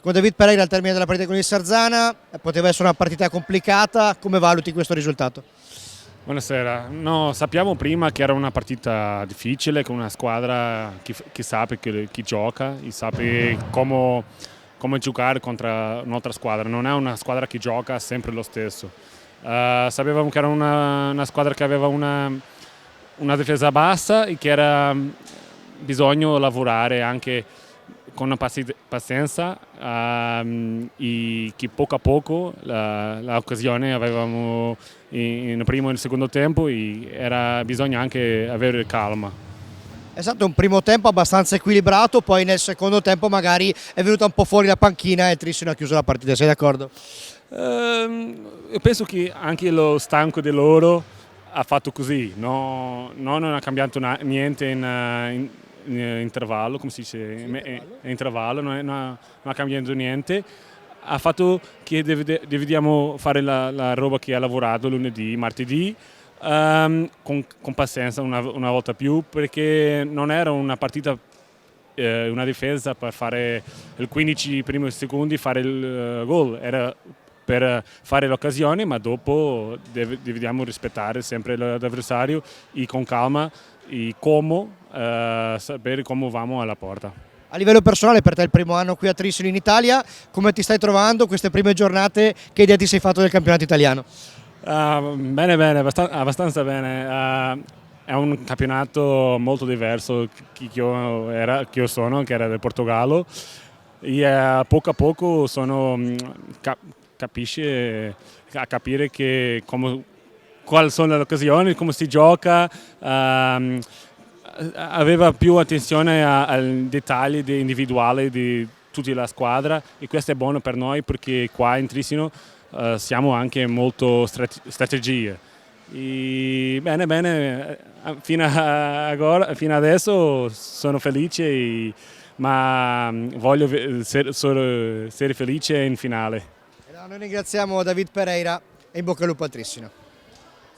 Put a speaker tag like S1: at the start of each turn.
S1: Con David Pereira al termine della partita con il Sarzana, poteva essere una partita complicata, come valuti questo risultato?
S2: Buonasera, no, sappiamo prima che era una partita difficile con una squadra che sa chi gioca e sa come giocare contro un'altra squadra, non è una squadra che gioca sempre lo stesso. Sapevamo che era una squadra che aveva una difesa bassa e che era bisogno lavorare anche con una pazienza e che poco a poco l'occasione avevamo in primo e nel secondo tempo e era bisogno anche avere calma.
S1: È stato un primo tempo abbastanza equilibrato, poi nel secondo tempo magari è venuta un po' fuori la panchina e Trissino ha chiuso la partita, sei d'accordo?
S2: Io penso che anche lo stanco di loro ha fatto così, non ha cambiato niente in intervallo, come si dice? Sì, intervallo, non ha cambiato niente. Ha fatto che dobbiamo fare la roba che ha lavorato lunedì, martedì, con pazienza una volta più, perché non era una partita, una difesa per fare il 15 primi secondi, fare il gol, era per fare l'occasione, ma dopo dobbiamo rispettare sempre l'avversario e con calma e sapere come vamo alla porta.
S1: A livello personale per te è il primo anno qui a Trissino in Italia, come ti stai trovando queste prime giornate, che idea ti sei fatto del campionato italiano?
S2: Bene, abbastanza bene. È un campionato molto diverso che io sono, che era del Portogallo, e poco a poco capisce a capire quali sono le occasioni, come si gioca. Aveva più attenzione ai dettagli individuali di tutta la squadra e questo è buono per noi perché qua in Trissino siamo anche molto strategie. E bene, fino adesso sono felice, ma voglio essere felice in finale.
S1: Noi ringraziamo David Pereira e in bocca al lupo a Trissino.